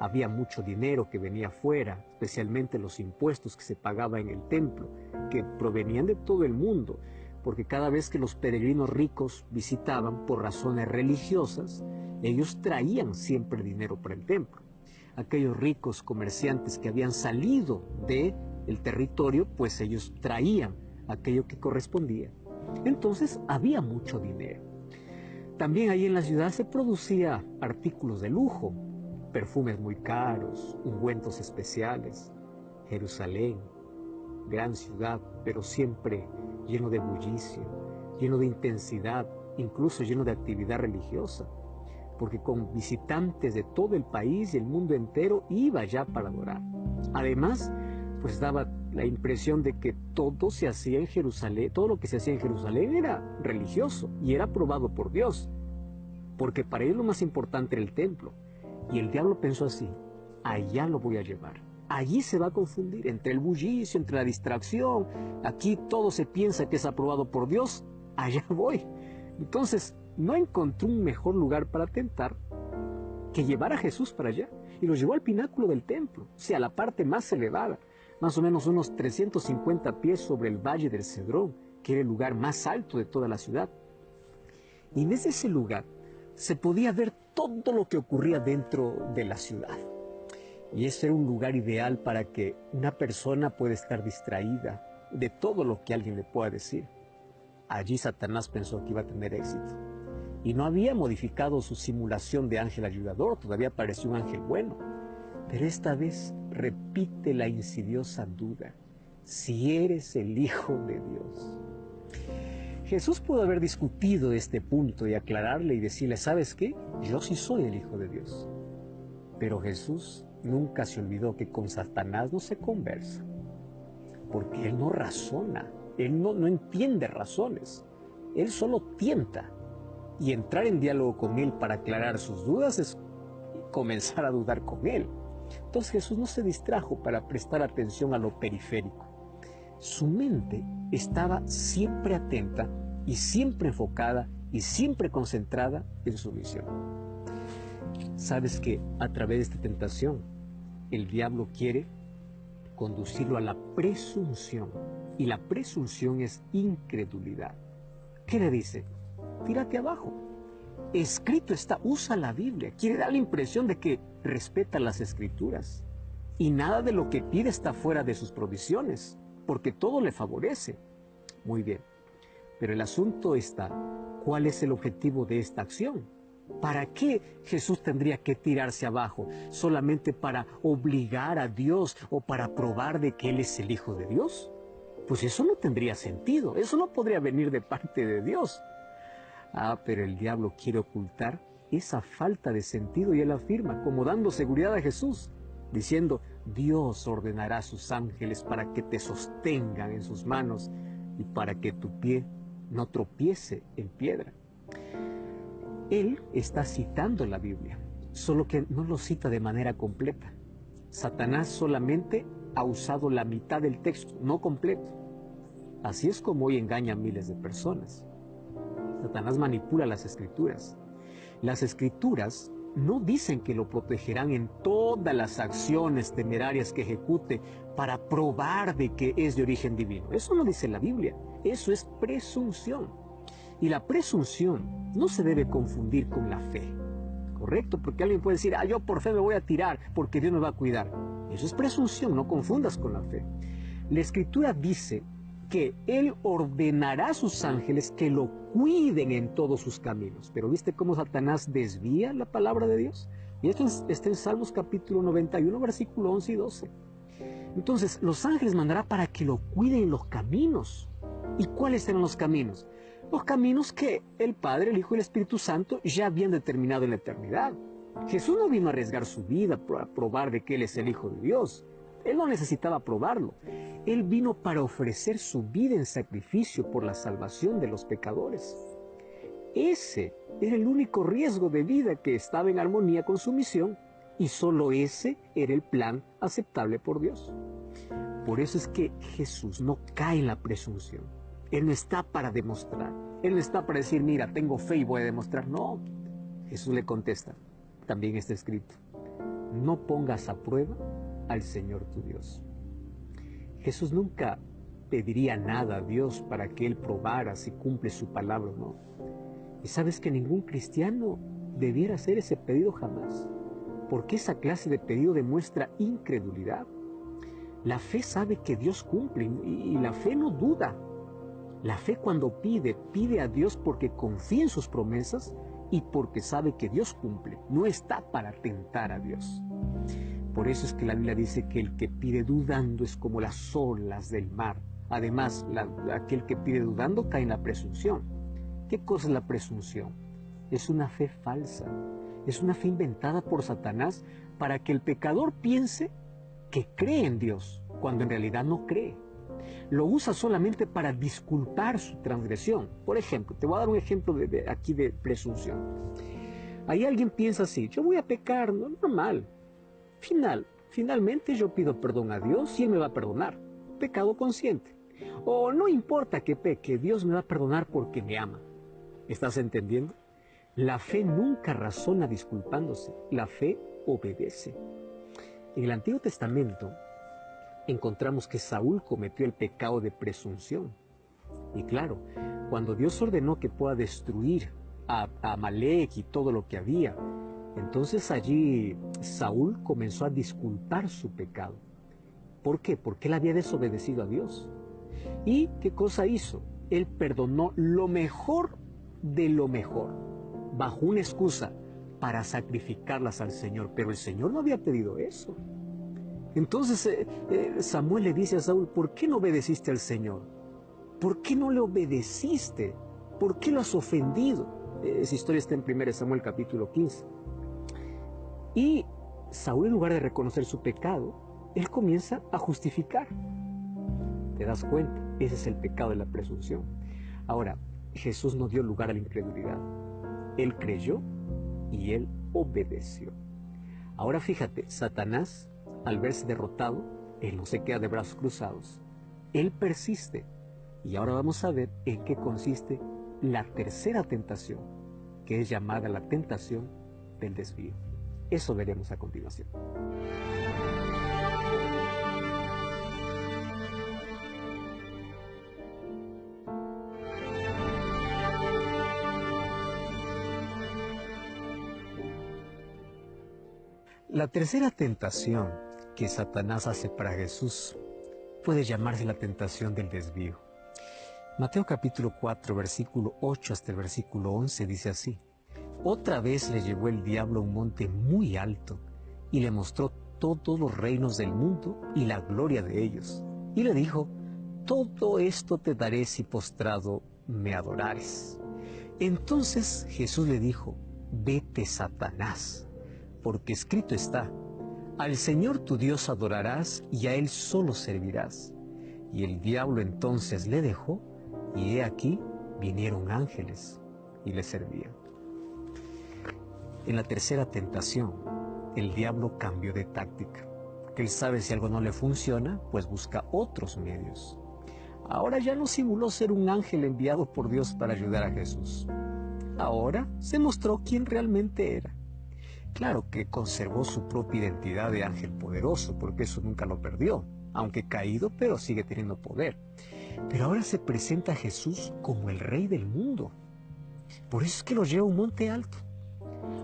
Había mucho dinero que venía afuera, especialmente los impuestos que se pagaban en el templo, que provenían de todo el mundo, porque cada vez que los peregrinos ricos visitaban por razones religiosas, ellos traían siempre dinero para el templo. Aquellos ricos comerciantes que habían salido del territorio, pues ellos traían aquello que correspondía. Entonces había mucho dinero. También ahí en la ciudad se producía artículos de lujo, perfumes muy caros, ungüentos especiales. Jerusalén, gran ciudad, pero siempre lleno de bullicio, lleno de intensidad, incluso lleno de actividad religiosa, porque con visitantes de todo el país y el mundo entero iba ya para adorar. Además, pues daba la impresión de que todo se hacía en Jerusalén, todo lo que se hacía en Jerusalén era religioso y era aprobado por Dios, porque para él lo más importante era el templo. Y el diablo pensó así: allá lo voy a llevar. Allí se va a confundir entre el bullicio, entre la distracción. Aquí todo se piensa que es aprobado por Dios. Allá voy. Entonces, no encontró un mejor lugar para tentar que llevar a Jesús para allá. Y lo llevó al pináculo del templo, o sea, la parte más elevada, más o menos unos 350 pies sobre el valle del Cedrón, que era el lugar más alto de toda la ciudad. Y desde ese lugar se podía ver todo lo que ocurría dentro de la ciudad. Y ese era un lugar ideal para que una persona pueda estar distraída de todo lo que alguien le pueda decir. Allí Satanás pensó que iba a tener éxito. Y no había modificado su simulación de ángel ayudador, todavía parecía un ángel bueno. Pero esta vez repite la insidiosa duda: si eres el Hijo de Dios. Jesús pudo haber discutido este punto y aclararle y decirle: ¿sabes qué? Yo sí soy el Hijo de Dios. Pero Jesús nunca se olvidó que con Satanás no se conversa, porque él no razona, él no entiende razones, él solo tienta. Y entrar en diálogo con él para aclarar sus dudas es comenzar a dudar con él. Entonces Jesús no se distrajo para prestar atención a lo periférico. Su mente estaba siempre atenta y siempre enfocada y siempre concentrada en su misión. Sabes que a través de esta tentación el diablo quiere conducirlo a la presunción, y la presunción es incredulidad. ¿Qué le dice? Tírate abajo. Escrito está, usa la Biblia, quiere dar la impresión de que respeta las Escrituras y nada de lo que pide está fuera de sus provisiones, porque todo le favorece. Muy bien, pero el asunto está: ¿cuál es el objetivo de esta acción? ¿Para qué Jesús tendría que tirarse abajo? ¿Solamente para obligar a Dios o para probar de que Él es el Hijo de Dios? Pues eso no tendría sentido, eso no podría venir de parte de Dios. Pero el diablo quiere ocultar esa falta de sentido y él afirma, como dando seguridad a Jesús, diciendo: Dios ordenará a sus ángeles para que te sostengan en sus manos y para que tu pie no tropiece en piedra. Él está citando la Biblia, solo que no lo cita de manera completa. Satanás solamente ha usado la mitad del texto, no completo. Así es como hoy engaña a miles de personas. Satanás manipula las Escrituras. Las Escrituras no dicen que lo protegerán en todas las acciones temerarias que ejecute para probar de que es de origen divino. Eso no dice la Biblia. Eso es presunción. Y la presunción no se debe confundir con la fe. ¿Correcto? Porque alguien puede decir, yo por fe me voy a tirar porque Dios me va a cuidar. Eso es presunción, no confundas con la fe. La Escritura dice que Él ordenará a sus ángeles que lo cuiden en todos sus caminos. Pero ¿viste cómo Satanás desvía la palabra de Dios? Y esto está en Salmos capítulo 91, versículo 11 y 12. Entonces, los ángeles mandará para que lo cuiden en los caminos. ¿Y cuáles serán los caminos? Los caminos que el Padre, el Hijo y el Espíritu Santo ya habían determinado en la eternidad. Jesús no vino a arriesgar su vida para probar de que Él es el Hijo de Dios. Él no necesitaba probarlo. Él vino para ofrecer su vida en sacrificio por la salvación de los pecadores. Ese era el único riesgo de vida que estaba en armonía con su misión, y solo ese era el plan aceptable por Dios. Por eso es que Jesús no cae en la presunción. Él no está para demostrar. Él no está para decir, mira, tengo fe y voy a demostrar. No. Jesús le contesta, también está escrito, no pongas a prueba al Señor tu Dios. Jesús nunca pediría nada a Dios para que Él probara si cumple su palabra o no. Y sabes que ningún cristiano debiera hacer ese pedido jamás, porque esa clase de pedido demuestra incredulidad. La fe sabe que Dios cumple y la fe no duda. La fe cuando pide a Dios porque confía en sus promesas y porque sabe que Dios cumple. No está para tentar a Dios. Por eso es que la Biblia dice que el que pide dudando es como las olas del mar. Además, aquel que pide dudando cae en la presunción. ¿Qué cosa es la presunción? Es una fe falsa. Es una fe inventada por Satanás para que el pecador piense que cree en Dios, cuando en realidad no cree. Lo usa solamente para disculpar su transgresión. Por ejemplo, te voy a dar un ejemplo aquí de presunción. Ahí alguien piensa así, yo voy a pecar, no, normal. Finalmente yo pido perdón a Dios y Él me va a perdonar. Pecado consciente. O no importa que peque, Dios me va a perdonar porque me ama. ¿Estás entendiendo? La fe nunca razona disculpándose. La fe obedece. En el Antiguo Testamento encontramos que Saúl cometió el pecado de presunción. Y claro, cuando Dios ordenó que pueda destruir a Amalek y todo lo que había, entonces allí Saúl comenzó a disculpar su pecado. ¿Por qué? Porque él había desobedecido a Dios. ¿Y qué cosa hizo? Él perdonó lo mejor de lo mejor, bajo una excusa para sacrificarlas al Señor. Pero el Señor no había pedido eso. Entonces Samuel le dice a Saúl, ¿por qué no obedeciste al Señor? ¿Por qué no le obedeciste? ¿Por qué lo has ofendido? Esa historia está en 1 Samuel capítulo 15. Y Saúl, en lugar de reconocer su pecado, él comienza a justificar. ¿Te das cuenta? Ese es el pecado de la presunción. Ahora, Jesús no dio lugar a la incredulidad. Él creyó y él obedeció. Ahora fíjate, Satanás, al verse derrotado, él no se queda de brazos cruzados. Él persiste. Y ahora vamos a ver en qué consiste la tercera tentación, que es llamada la tentación del desvío. Eso veremos a continuación. La tercera tentación que Satanás hace para Jesús puede llamarse la tentación del desvío. Mateo capítulo 4, versículo 8 hasta el versículo 11 dice así: Otra vez le llevó el diablo a un monte muy alto y le mostró todos los reinos del mundo y la gloria de ellos. Y le dijo: todo esto te daré si postrado me adorares. Entonces Jesús le dijo: vete, Satanás, porque escrito está: al Señor tu Dios adorarás y a Él solo servirás. Y el diablo entonces le dejó, y he aquí, Satanás vinieron ángeles y le servían. En la tercera tentación, el diablo cambió de táctica. Él sabe si algo no le funciona, pues busca otros medios. Ahora ya no simuló ser un ángel enviado por Dios para ayudar a Jesús. Ahora se mostró quién realmente era. Claro que conservó su propia identidad de ángel poderoso, porque eso nunca lo perdió, aunque caído, pero sigue teniendo poder. Pero ahora se presenta a Jesús como el rey del mundo. Por eso es que lo lleva a un monte alto.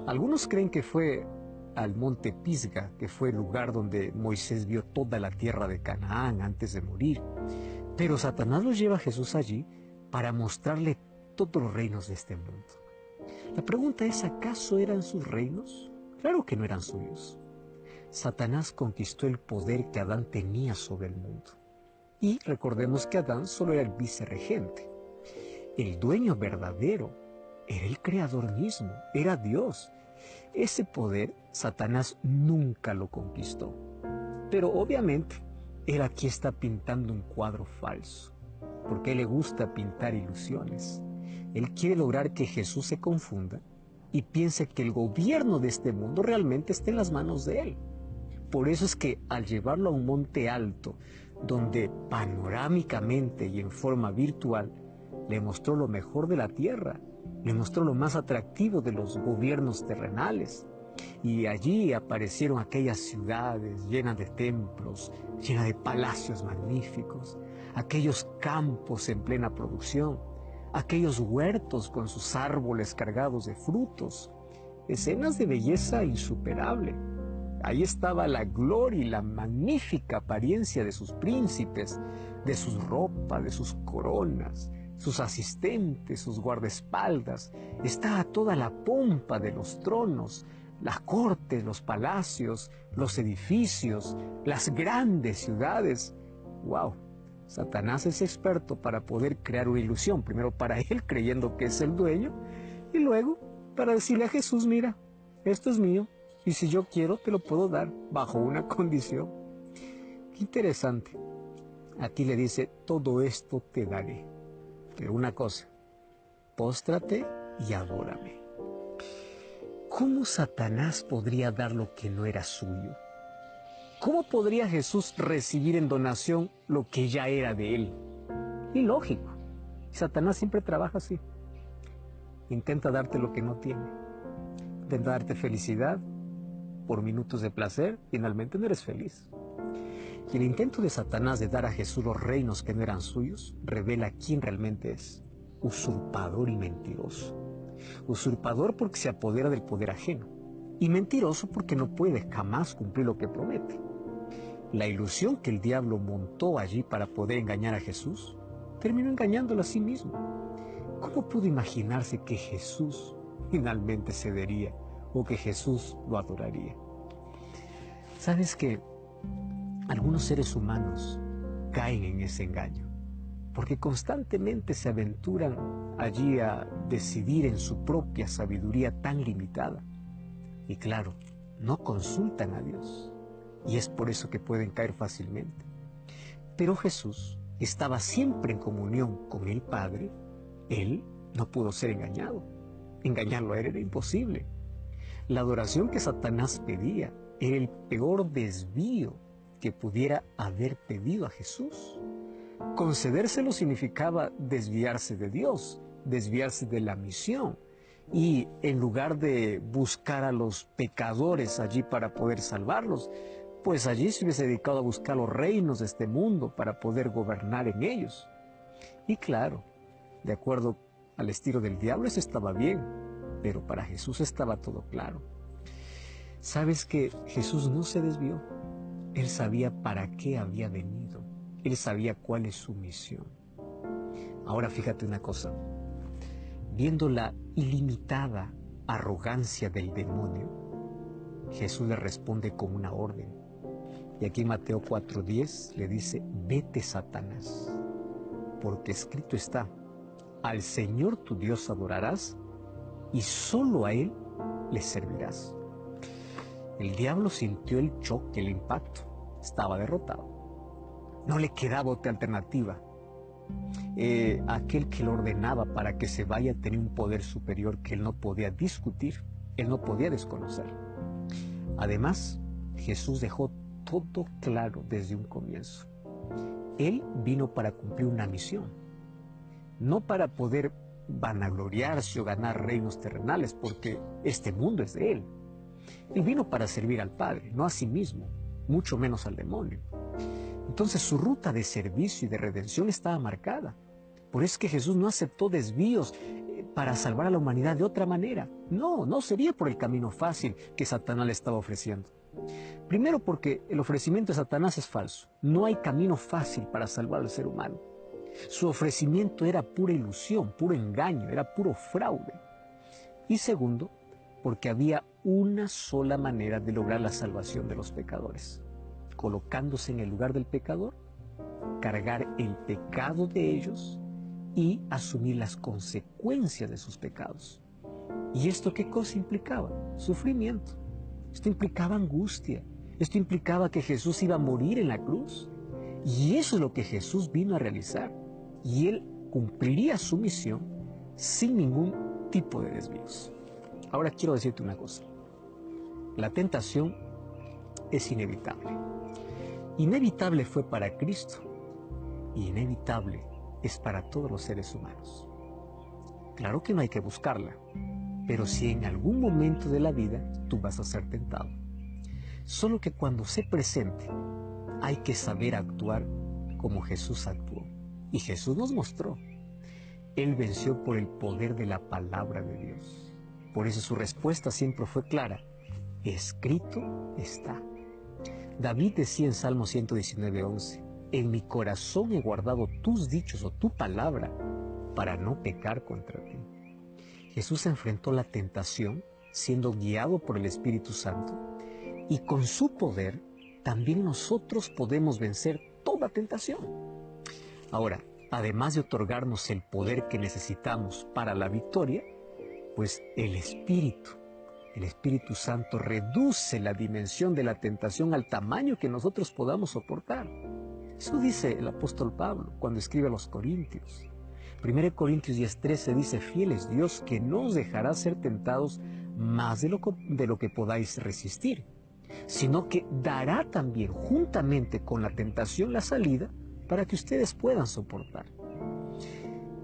Algunos creen que fue al monte Pisga, que fue el lugar donde Moisés vio toda la tierra de Canaán antes de morir. Pero Satanás lo lleva a Jesús allí para mostrarle todos los reinos de este mundo. La pregunta es, ¿acaso eran sus reinos? Claro que no eran suyos. Satanás conquistó el poder que Adán tenía sobre el mundo. Y recordemos que Adán solo era el vicerregente. El dueño verdadero era el creador mismo, era Dios. Ese poder Satanás nunca lo conquistó. Pero obviamente, él aquí está pintando un cuadro falso, porque a él le gusta pintar ilusiones. Él quiere lograr que Jesús se confunda y piense que el gobierno de este mundo realmente está en las manos de él. Por eso es que al llevarlo a un monte alto, donde panorámicamente y en forma virtual le mostró lo mejor de la tierra, le mostró lo más atractivo de los gobiernos terrenales, y allí aparecieron aquellas ciudades llenas de templos, llenas de palacios magníficos, aquellos campos en plena producción, aquellos huertos con sus árboles cargados de frutos, escenas de belleza insuperable. Ahí estaba la gloria y la magnífica apariencia de sus príncipes, de sus ropas, de sus coronas, sus asistentes, sus guardaespaldas. Estaba toda la pompa de los tronos, las cortes, los palacios, los edificios, las grandes ciudades. ¡Wow! Satanás es experto para poder crear una ilusión, primero para él creyendo que es el dueño, y luego para decirle a Jesús, mira, esto es mío, y si yo quiero te lo puedo dar, bajo una condición. Qué interesante. Aquí le dice, todo esto te daré, pero una cosa, póstrate y adórame. ¿Cómo Satanás podría dar lo que no era suyo? ¿Cómo podría Jesús recibir en donación lo que ya era de él? Ilógico. Satanás siempre trabaja así. Intenta darte lo que no tiene. Intenta darte felicidad por minutos de placer, finalmente no eres feliz. Y el intento de Satanás de dar a Jesús los reinos que no eran suyos revela quién realmente es: usurpador y mentiroso. Usurpador porque se apodera del poder ajeno, y mentiroso porque no puede jamás cumplir lo que promete. La ilusión que el diablo montó allí para poder engañar a Jesús terminó engañándolo a sí mismo. ¿Cómo pudo imaginarse que Jesús finalmente cedería o que Jesús lo adoraría? ¿Sabes que algunos seres humanos caen en ese engaño? Porque constantemente se aventuran allí a decidir en su propia sabiduría tan limitada. Y claro, no consultan a Dios. Y es por eso que pueden caer fácilmente. Pero Jesús estaba siempre en comunión con el Padre. Él no pudo ser engañado. Engañarlo a él era imposible. La adoración que Satanás pedía era el peor desvío que pudiera haber pedido a Jesús. Concedérselo significaba desviarse de Dios, desviarse de la misión. Y en lugar de buscar a los pecadores allí para poder salvarlos, pues allí se hubiese dedicado a buscar los reinos de este mundo para poder gobernar en ellos. Y claro, de acuerdo al estilo del diablo, eso estaba bien, pero para Jesús estaba todo claro. ¿Sabes que Jesús no se desvió? Él sabía para qué había venido. Él sabía cuál es su misión. Ahora fíjate una cosa. Viendo la ilimitada arrogancia del demonio, Jesús le responde con una orden. Y aquí en Mateo 4:10 le dice, vete, Satanás, porque escrito está, al Señor tu Dios adorarás y solo a Él le servirás. El diablo sintió el choque, el impacto. Estaba derrotado. No le quedaba otra alternativa. aquel que lo ordenaba para que se vaya, tenía un poder superior que él no podía discutir, él no podía desconocer. Además, Jesús dejó todo claro desde un comienzo. Él vino para cumplir una misión, no para poder vanagloriarse o ganar reinos terrenales, porque este mundo es de Él. Él vino para servir al Padre, no a sí mismo, mucho menos al demonio. Entonces su ruta de servicio y de redención estaba marcada. Por eso es que Jesús no aceptó desvíos para salvar a la humanidad de otra manera. No sería por el camino fácil que Satanás le estaba ofreciendo. Primero porque el ofrecimiento de Satanás es falso. No hay camino fácil para salvar al ser humano. Su ofrecimiento era pura ilusión, puro engaño, era puro fraude. Y segundo, porque había una sola manera de lograr la salvación de los pecadores. Colocándose en el lugar del pecador, cargar el pecado de ellos y asumir las consecuencias de sus pecados. ¿Y esto qué cosa implicaba? Sufrimiento. Esto implicaba angustia. Esto implicaba que Jesús iba a morir en la cruz. Y eso es lo que Jesús vino a realizar. Y Él cumpliría su misión sin ningún tipo de desvíos. Ahora quiero decirte una cosa. La tentación es inevitable. Inevitable fue para Cristo y inevitable es para todos los seres humanos. Claro que no hay que buscarla, pero si en algún momento de la vida tú vas a ser tentado. Solo que cuando se presente hay que saber actuar como Jesús actuó. Y Jesús nos mostró. Él venció por el poder de la palabra de Dios. Por eso su respuesta siempre fue clara. Escrito está. David decía en Salmo 119:11, en mi corazón he guardado tus dichos o tu palabra para no pecar contra ti. Jesús enfrentó la tentación siendo guiado por el Espíritu Santo y con su poder también nosotros podemos vencer toda tentación. Ahora, además de otorgarnos el poder que necesitamos para la victoria, pues el Espíritu Santo reduce la dimensión de la tentación al tamaño que nosotros podamos soportar. Eso dice el apóstol Pablo cuando escribe a los Corintios. 1 Corintios 10:13 dice, fiel es Dios que no os dejará ser tentados más de lo que podáis resistir, sino que dará también juntamente con la tentación la salida para que ustedes puedan soportar.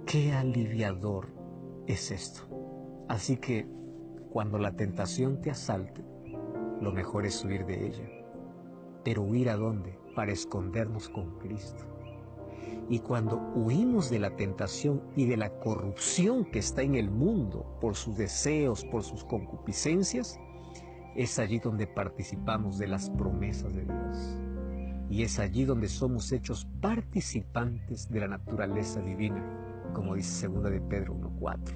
¡Qué aliviador es esto! Así que cuando la tentación te asalte, lo mejor es huir de ella. ¿Pero huir a dónde? Para escondernos con Cristo. Y cuando huimos de la tentación y de la corrupción que está en el mundo por sus deseos, por sus concupiscencias, es allí donde participamos de las promesas de Dios. Y es allí donde somos hechos participantes de la naturaleza divina, como dice 2 de Pedro 1:4.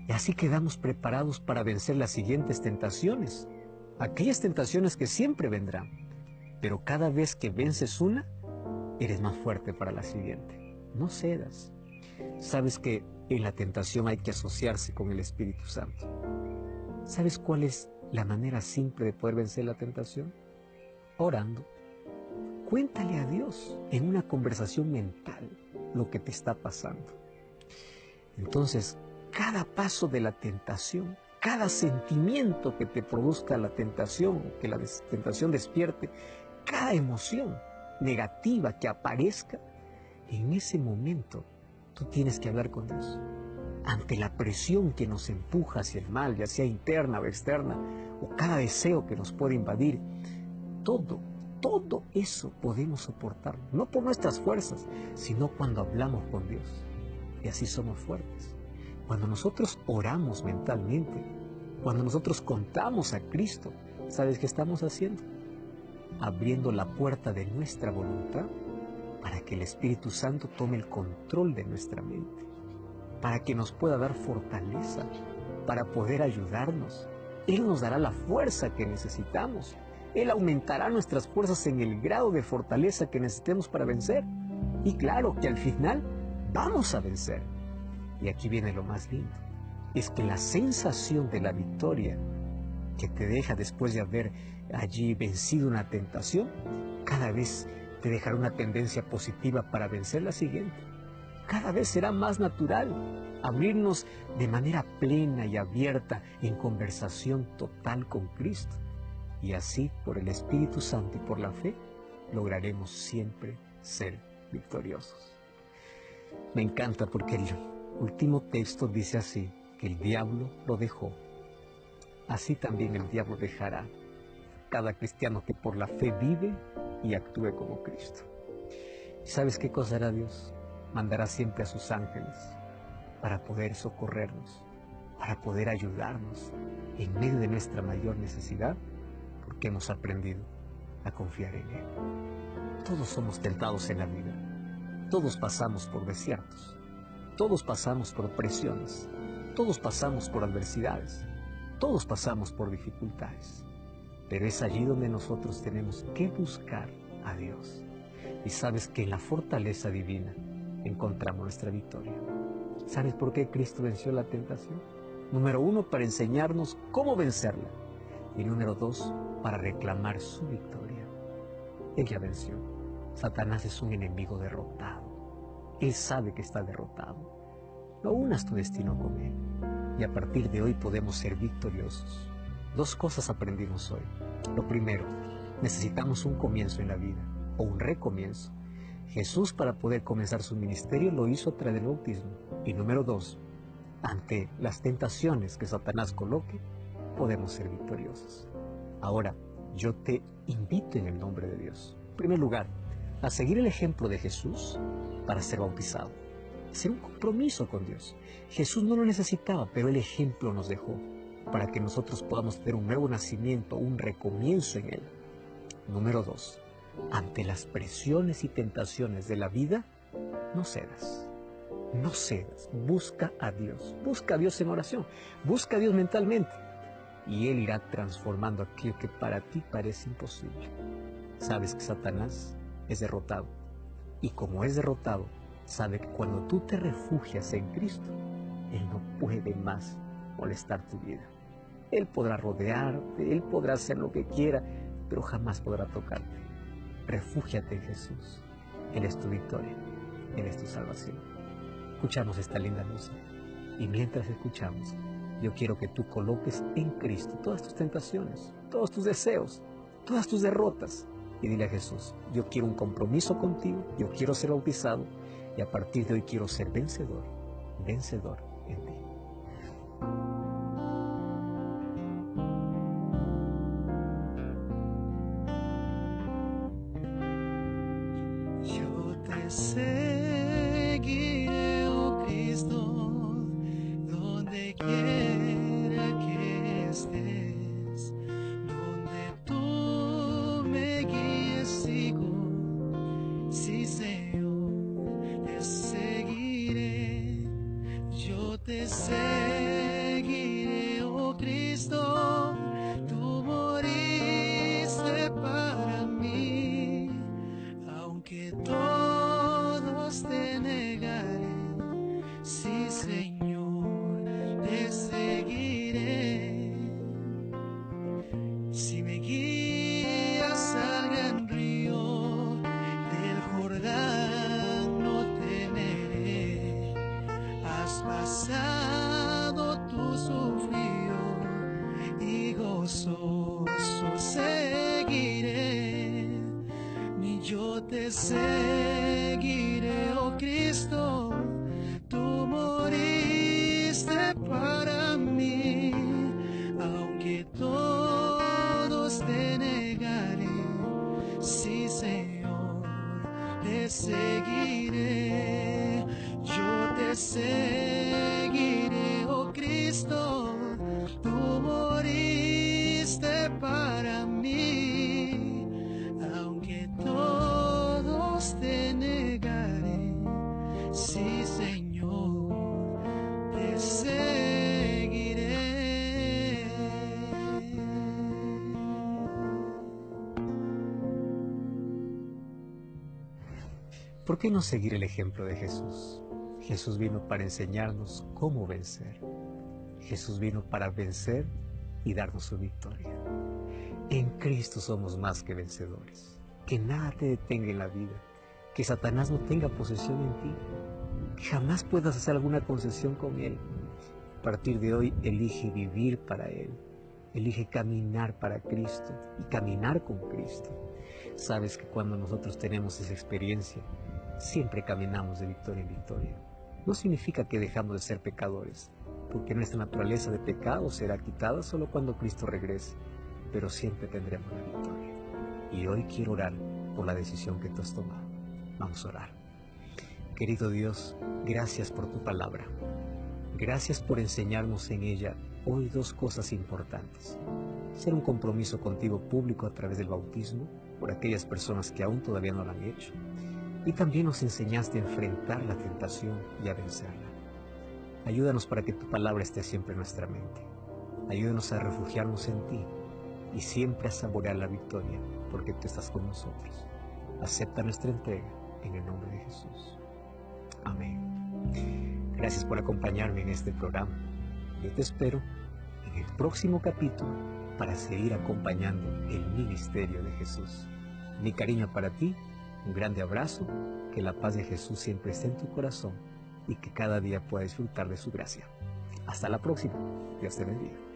Y así quedamos preparados para vencer las siguientes tentaciones, aquellas tentaciones que siempre vendrán, pero cada vez que vences una, eres más fuerte para la siguiente. No cedas. Sabes que en la tentación hay que asociarse con el Espíritu Santo. ¿Sabes cuál es la manera simple de poder vencer la tentación? Orando. Cuéntale a Dios en una conversación mental lo que te está pasando. Entonces, cada paso de la tentación, cada sentimiento que te produzca la tentación, que la tentación despierte, cada emoción negativa que aparezca, en ese momento tú tienes que hablar con Dios. Ante la presión que nos empuja hacia el mal, ya sea interna o externa, o cada deseo que nos puede invadir, todo eso podemos soportar, no por nuestras fuerzas, sino cuando hablamos con Dios. Y así somos fuertes. Cuando nosotros oramos mentalmente, cuando nosotros contamos a Cristo, ¿sabes qué estamos haciendo? Abriendo la puerta de nuestra voluntad para que el Espíritu Santo tome el control de nuestra mente, para que nos pueda dar fortaleza, para poder ayudarnos. Él nos dará la fuerza que necesitamos. Él aumentará nuestras fuerzas en el grado de fortaleza que necesitemos para vencer. Y claro que al final vamos a vencer. Y aquí viene lo más lindo. Es que la sensación de la victoria que te deja después de haber allí vencido una tentación, cada vez te dejará una tendencia positiva para vencer la siguiente. cada vez será más natural abrirnos de manera plena y abierta en conversación total con Cristo. Y así, por el Espíritu Santo y por la fe, lograremos siempre ser victoriosos. Me encanta porque el último texto dice así, que el diablo lo dejó. Así también el diablo dejará cada cristiano que por la fe vive y actúe como Cristo. ¿Y sabes qué cosa hará Dios? Mandará siempre a sus ángeles para poder socorrernos, para poder ayudarnos en medio de nuestra mayor necesidad, porque hemos aprendido a confiar en Él. Todos somos tentados en la vida, todos pasamos por desiertos, todos pasamos por presiones, todos pasamos por adversidades, todos pasamos por dificultades, pero es allí donde nosotros tenemos que buscar a Dios. Y sabes que en la fortaleza divina encontramos nuestra victoria. ¿Sabes por qué Cristo venció la tentación? Número 1, para enseñarnos cómo vencerla. Y número 2, para reclamar su victoria. Él ya venció. Satanás es un enemigo derrotado. Él sabe que está derrotado. No unas tu destino con Él. Y a partir de hoy podemos ser victoriosos. 2 cosas aprendimos hoy. Lo primero, necesitamos un comienzo en la vida, o un recomienzo. Jesús, para poder comenzar su ministerio, lo hizo a través del bautismo. Y número 2, ante las tentaciones que Satanás coloque, podemos ser victoriosos. Ahora, yo te invito en el nombre de Dios, en primer lugar, a seguir el ejemplo de Jesús para ser bautizado. Hacer un compromiso con Dios. Jesús no lo necesitaba, pero el ejemplo nos dejó para que nosotros podamos tener un nuevo nacimiento, un recomienzo en Él. Número 2, ante las presiones y tentaciones de la vida, no cedas. No cedas. Busca a Dios en oración. Busca a Dios mentalmente. Y Él irá transformando aquello que para ti parece imposible. Sabes que Satanás es derrotado. Y como es derrotado, sabe que cuando tú te refugias en Cristo, Él no puede más molestar tu vida. Él podrá rodearte, Él podrá hacer lo que quiera, pero jamás podrá tocarte. Refúgiate en Jesús. Él es tu victoria. Él es tu salvación. Escuchamos esta linda música. Y mientras escuchamos, yo quiero que tú coloques en Cristo todas tus tentaciones, todos tus deseos, todas tus derrotas. Y dile a Jesús, yo quiero un compromiso contigo, yo quiero ser bautizado, y a partir de hoy quiero ser vencedor, vencedor en ti. Yo te seguiré, oh Cristo, donde quiera que estés, donde tú me guíes sigo, sí Señor, te seguiré, yo te seguiré, oh Cristo, tú moriste para mí. Aunque todos te negaren, sí Señor, te seguiré. Si me guías al gran río del Jordán, no temeré. Has pasado tu sufrido y gozoso seguiré. Yo te seguiré, oh Cristo, tú moriste para mí, aunque todos te negaren, sí Señor, te seguiré, yo te seguiré, oh Cristo, tú moriste para mí, aunque todos te negaren, sí Señor, te seguiré. ¿Por qué no seguir el ejemplo de Jesús? Jesús vino para enseñarnos cómo vencer. Jesús vino para vencer y darnos su victoria. En Cristo somos más que vencedores. Que nada te detenga en la vida. Que Satanás no tenga posesión en ti. que jamás puedas hacer alguna concesión con Él. A partir de hoy, elige vivir para Él. Elige caminar para Cristo y caminar con Cristo. Sabes que cuando nosotros tenemos esa experiencia, siempre caminamos de victoria en victoria. No significa que dejamos de ser pecadores, porque nuestra naturaleza de pecado será quitada solo cuando Cristo regrese, pero siempre tendremos la victoria. Y hoy quiero orar por la decisión que tú has tomado. Vamos a orar. Querido Dios, gracias por tu palabra. Gracias por enseñarnos en ella hoy dos cosas importantes. Ser un compromiso contigo público a través del bautismo por aquellas personas que aún todavía no lo han hecho. Y también nos enseñaste a enfrentar la tentación y a vencerla. Ayúdanos para que tu palabra esté siempre en nuestra mente. Ayúdanos a refugiarnos en ti y siempre a saborear la victoria, porque tú estás con nosotros. Acepta nuestra entrega en el nombre de Jesús. Amén. Gracias por acompañarme en este programa. Yo te espero en el próximo capítulo para seguir acompañando el ministerio de Jesús. Mi cariño para ti, un grande abrazo, que la paz de Jesús siempre esté en tu corazón y que cada día puedas disfrutar de su gracia. Hasta la próxima. Dios te bendiga.